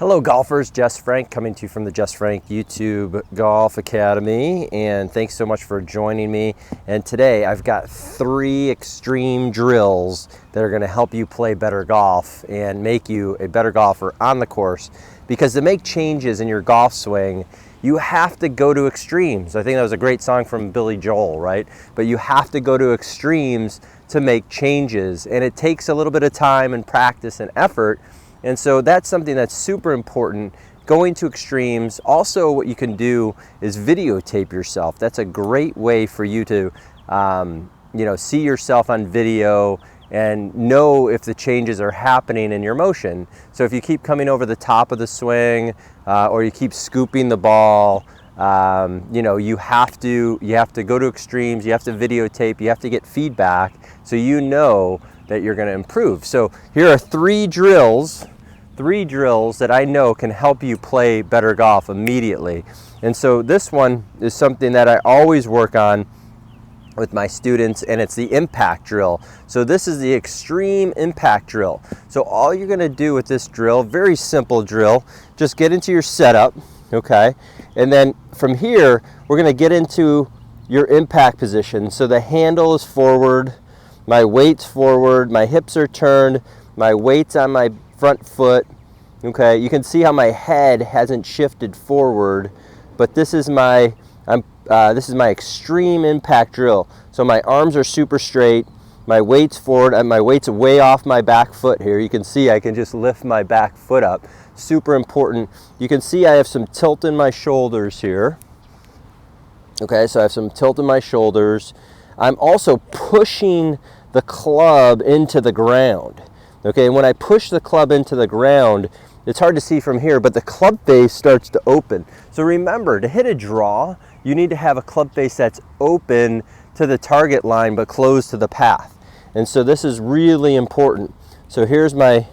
Hello golfers, Jess Frank coming to you from the Jess Frank YouTube Golf Academy, and thanks so much for joining me. And today I've got 3 extreme drills that are going to help you play better golf and make you a better golfer on the course, because to make changes in your golf swing you have to go to extremes. I think that was a great song from Billy Joel, right? But you have to go to extremes to make changes, and it takes a little bit of time and practice and effort. And so that's something that's super important, going to extremes. Also, what you can do is videotape yourself. That's a great way for you to see yourself on video and know if the changes are happening in your motion. So if you keep coming over the top of the swing or you keep scooping the ball, you have to go to extremes, you have to videotape, you have to get feedback so you know that you're going to improve. So here are 3 drills that I know can help you play better golf immediately. And so this one is something that I always work on with my students, and it's the impact drill. So this is the extreme impact drill. So all you're going to do with this drill, very simple drill, just get into your setup, okay? And then from here, we're going to get into your impact position. So the handle is forward, my weight's forward, my hips are turned, my weight's on my front foot. Okay, you can see how my head hasn't shifted forward, but this is my extreme impact drill. So my arms are super straight, my weight's forward, and my weight's way off my back foot here. You can see I can just lift my back foot up. Super important. You can see I have some tilt in my shoulders here. Okay, so I have some tilt in my shoulders. I'm also pushing the club into the ground. Okay, when I push the club into the ground, it's hard to see from here, but the club face starts to open. So remember, to hit a draw, you need to have a club face that's open to the target line but closed to the path. And so this is really important. So here's my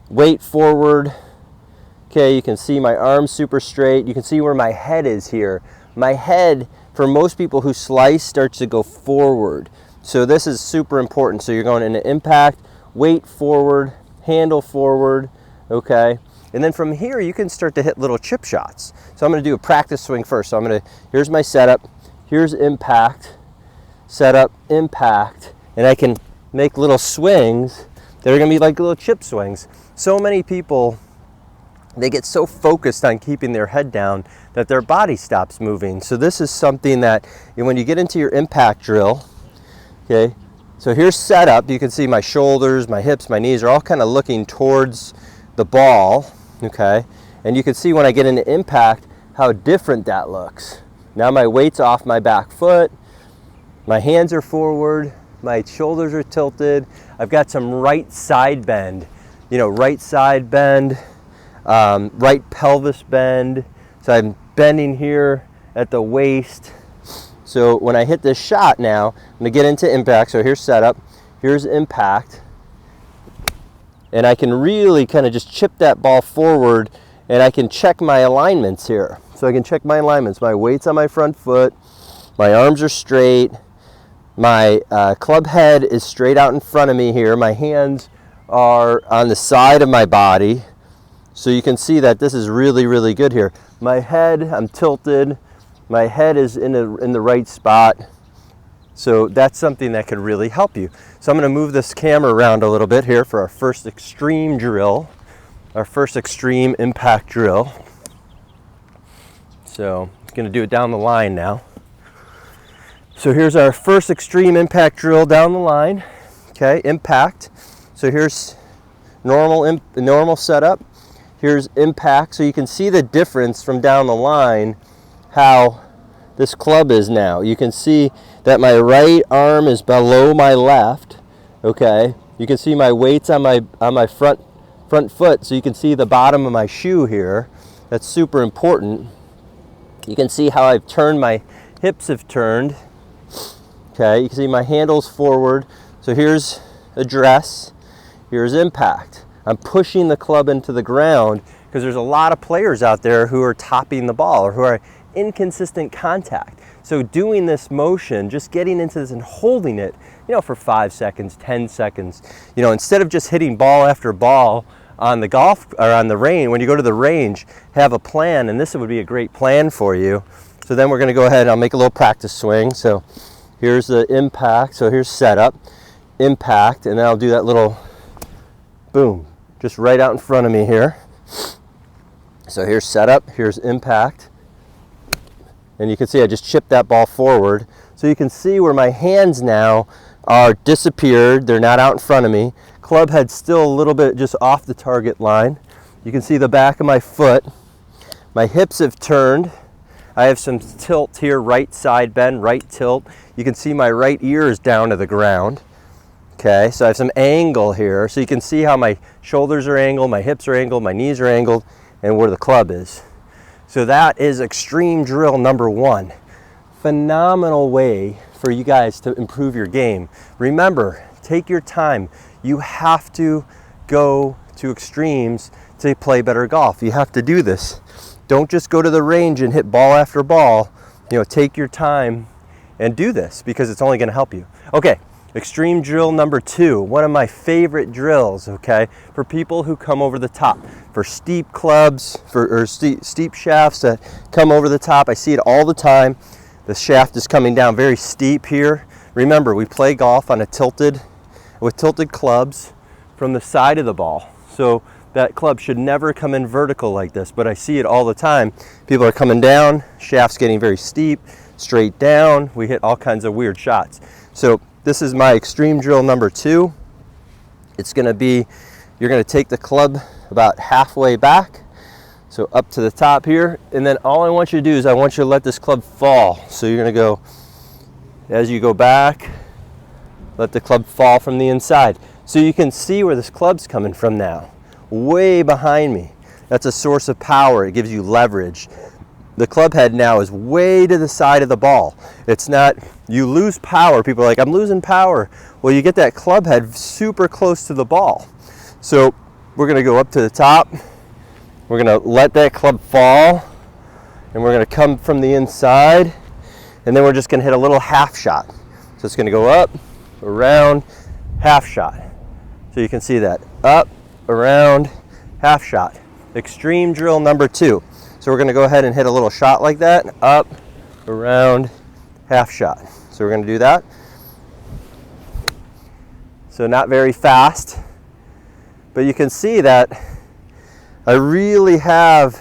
weight forward. Okay, you can see my arms super straight. You can see where my head is here. My head, for most people who slice, starts to go forward. So this is super important. So you're going into impact, weight forward, handle forward, okay? And then from here, you can start to hit little chip shots. So I'm gonna do a practice swing first. So here's my setup, here's impact, setup, impact, and I can make little swings that are gonna be like little chip swings. So many people, they get so focused on keeping their head down that their body stops moving. So this is something that when you get into your impact drill, okay, so here's setup. You can see my shoulders, my hips, my knees are all kind of looking towards the ball, okay? And you can see when I get into impact how different that looks. Now my weight's off my back foot, my hands are forward, my shoulders are tilted. I've got some right side bend, right side bend, right pelvis bend. So I'm bending here at the waist. So when I hit this shot now, I'm gonna get into impact. So here's setup, here's impact. And I can really kind of just chip that ball forward, and I can check my alignments here. So I can check my alignments. My weight's on my front foot, my arms are straight, my club head is straight out in front of me here. My hands are on the side of my body. So you can see that this is really, really good here. My head, I'm tilted. My head is in the right spot. So that's something that could really help you. So I'm going to move this camera around a little bit here for our first extreme drill, our first extreme impact drill. So I'm going to do it down the line now. So here's our first extreme impact drill down the line. Okay, impact. So here's normal setup. Here's impact. So you can see the difference from down the line, how this club is now. You can see that my right arm is below my left, okay? You can see my weight's on my front foot, so you can see the bottom of my shoe here. That's super important. You can see how I've turned, my hips have turned, okay? You can see my handle's forward. So here's address, here's impact. I'm pushing the club into the ground because there's a lot of players out there who are topping the ball or who are inconsistent contact. So doing this motion, just getting into this and holding it, for 5 seconds, 10 seconds, instead of just hitting ball after ball on the golf or on the range, when you go to the range, have a plan, and this would be a great plan for you. So then we're going to go ahead and I'll make a little practice swing. So here's the impact. So here's setup, impact, and then I'll do that little boom, just right out in front of me here. So here's setup, here's impact, and you can see I just chipped that ball forward. So you can see where my hands now are disappeared, they're not out in front of me. Club head still a little bit just off the target line. You can see the back of my foot. My hips have turned. I have some tilt here, right side bend, right tilt. You can see my right ear is down to the ground. Okay, so I have some angle here. So you can see how my shoulders are angled, my hips are angled, my knees are angled, and where the club is. So that is extreme drill number 1. Phenomenal way for you guys to improve your game. Remember, take your time. You have to go to extremes to play better golf. You have to do this. Don't just go to the range and hit ball after ball. You know, take your time and do this because it's only going to help you. Okay, extreme drill number 2, one of my favorite drills, okay, for people who come over the top, for steep clubs, or steep shafts that come over the top. I see it all the time. The shaft is coming down very steep here. Remember, we play golf on with tilted clubs from the side of the ball. So that club should never come in vertical like this, but I see it all the time. People are coming down, shaft's getting very steep, straight down. We hit all kinds of weird shots. So this is my extreme drill number 2. It's gonna be, you're gonna take the club about halfway back, so up to the top here, and then all I want you to do is I want you to let this club fall. So you're gonna go, as you go back, let the club fall from the inside. So you can see where this club's coming from now, way behind me. That's a source of power, it gives you leverage. The club head now is way to the side of the ball. It's not, you lose power. People are like, I'm losing power. Well, you get that club head super close to the ball. So we're gonna go up to the top. We're gonna let that club fall, and we're gonna come from the inside, and then we're just gonna hit a little half shot. So it's gonna go up, around, half shot. So you can see that, up, around, half shot. Extreme drill number 2. So we're gonna go ahead and hit a little shot like that, up, around, half shot. So we're gonna do that. So not very fast, but you can see that I really have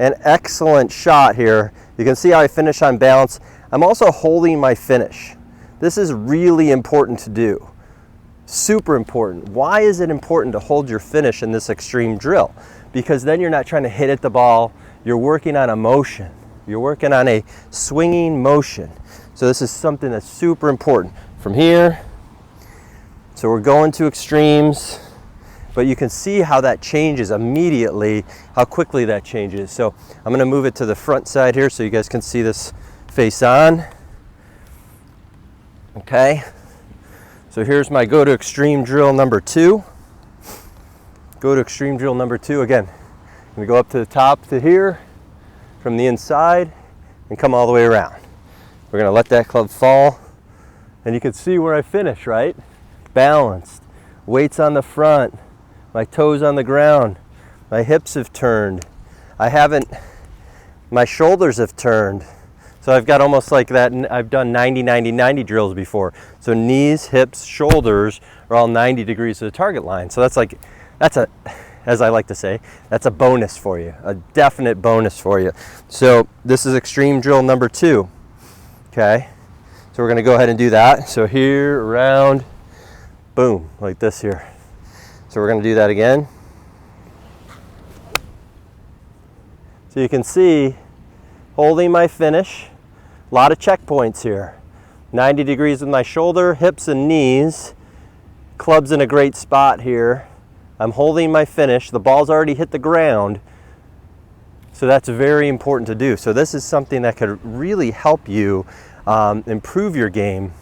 an excellent shot here. You can see how I finish on balance. I'm also holding my finish. This is really important to do. Super important. Why is it important to hold your finish in this extreme drill? Because then you're not trying to hit at the ball, you're working on a motion. You're working on a swinging motion. So this is something that's super important. From here, so we're going to extremes, but you can see how that changes immediately, how quickly that changes. So I'm gonna move it to the front side here so you guys can see this face on. Okay, so here's my go to extreme drill number 2. Go to extreme drill number 2 again. I'm gonna go up to the top to here, from the inside, and come all the way around. We're gonna let that club fall, and you can see where I finish, right? Balanced, weights on the front, my toes on the ground, my hips have turned. My shoulders have turned. So I've got almost like that, I've done 90-90-90 drills before. So knees, hips, shoulders are all 90 degrees to the target line. So that's as I like to say, that's a bonus for you, a definite bonus for you. So this is extreme drill number 2, okay? So we're gonna go ahead and do that. So here, around, boom, like this here. So we're gonna do that again. So you can see, holding my finish, a lot of checkpoints here. 90 degrees with my shoulder, hips and knees. Club's in a great spot here. I'm holding my finish. The ball's already hit the ground. So that's very important to do. So this is something that could really help you improve your game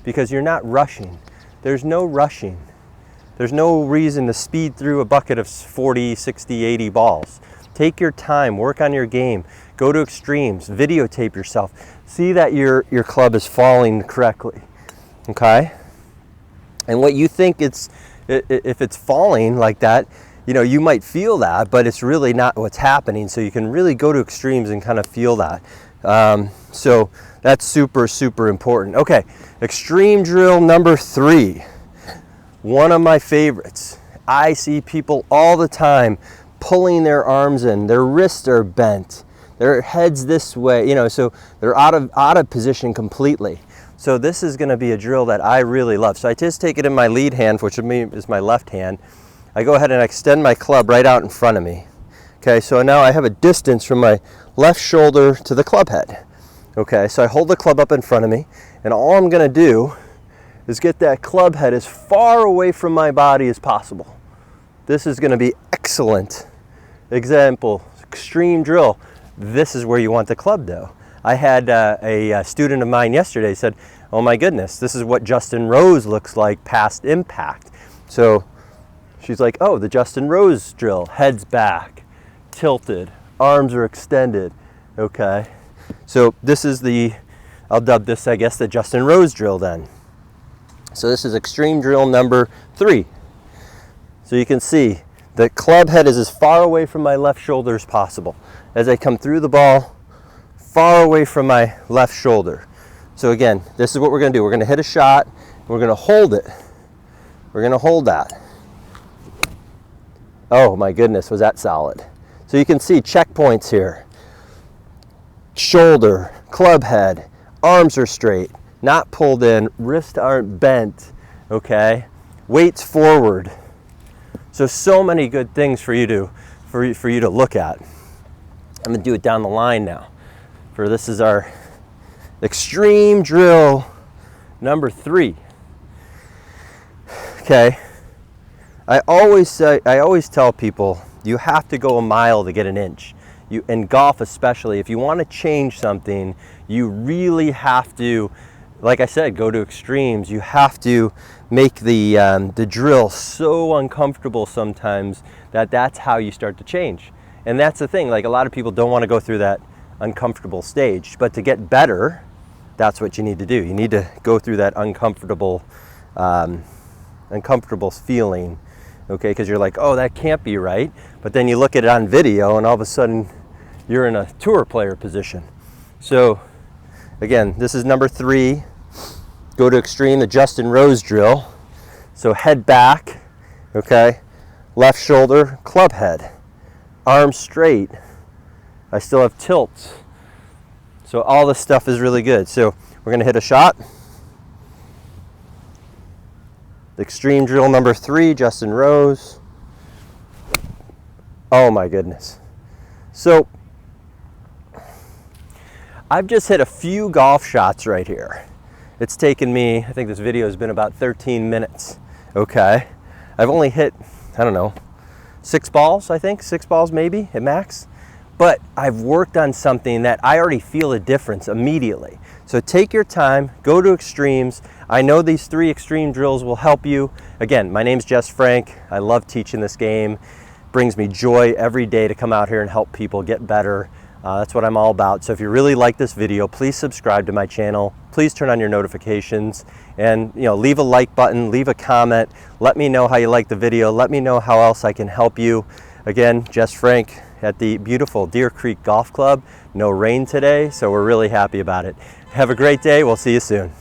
because you're not rushing. There's no rushing. There's no reason to speed through a bucket of 40, 60, 80 balls. Take your time, work on your game, go to extremes, videotape yourself. See that your club is falling correctly, okay? And what you think if it's falling like that, you know, you might feel that, but it's really not what's happening. So you can really go to extremes and kind of feel that. So that's super, super important. Okay, extreme drill number 3. One of my favorites. I see people all the time pulling their arms in, their wrists are bent, their head's this way, you know, so they're out of position completely. So this is going to be a drill that I really love. So I just take it in my lead hand, which is my left hand. I go ahead and extend my club right out in front of me. Okay, so now I have a distance from my left shoulder to the club head. Okay, so I hold the club up in front of me, and all I'm going to do is get that club head as far away from my body as possible. This is going to be excellent. Example, extreme drill. This is where you want the club though. I had a student of mine yesterday said, oh my goodness, this is what Justin Rose looks like past impact. So she's like, oh, the Justin Rose drill, head's back, tilted, arms are extended. Okay, so this is I'll dub this, I guess, the Justin Rose drill then. So this is extreme drill number 3. So you can see the club head is as far away from my left shoulder as possible. As I come through the ball, far away from my left shoulder. So again, this is what we're going to do. We're going to hit a shot. We're going to hold it. We're going to hold that. Oh my goodness, was that solid. So you can see checkpoints here. Shoulder, club head, arms are straight, not pulled in, wrists aren't bent, okay? Weights forward. So many good things for you to look at. I'm going to do it down the line now. This is our extreme drill number 3. Okay. I always tell people you have to go a mile to get an inch. In golf especially, if you want to change something, you really have to, like I said, go to extremes. You have to make the drill so uncomfortable sometimes that's how you start to change. And that's the thing, like a lot of people don't want to go through that uncomfortable stage, but to get better, that's what you need to do. You need to go through that uncomfortable feeling, okay, because you're like, oh, that can't be right, but then you look at it on video and all of a sudden you're in a tour player position. So again, this is number 3. Go to extreme, the Justin Rose drill. So head back, okay, left shoulder, club head, arms straight. I still have tilts. So all this stuff is really good. So we're going to hit a shot. Extreme drill number 3, Justin Rose. Oh my goodness. So I've just hit a few golf shots right here. It's taken me, I think this video has been about 13 minutes. Okay. I've only hit, I don't know, 6 balls, I think, 6 balls maybe at max. But I've worked on something that I already feel a difference immediately. So take your time, go to extremes. I know these 3 extreme drills will help you. Again, my name's Jess Frank. I love teaching this game. It brings me joy every day to come out here and help people get better. That's what I'm all about. So if you really like this video, please subscribe to my channel. Please turn on your notifications and leave a like button, leave a comment. Let me know how you like the video. Let me know how else I can help you. Again, Jess Frank at the beautiful Deer Creek Golf Club. No rain today, so we're really happy about it. Have a great day. We'll see you soon.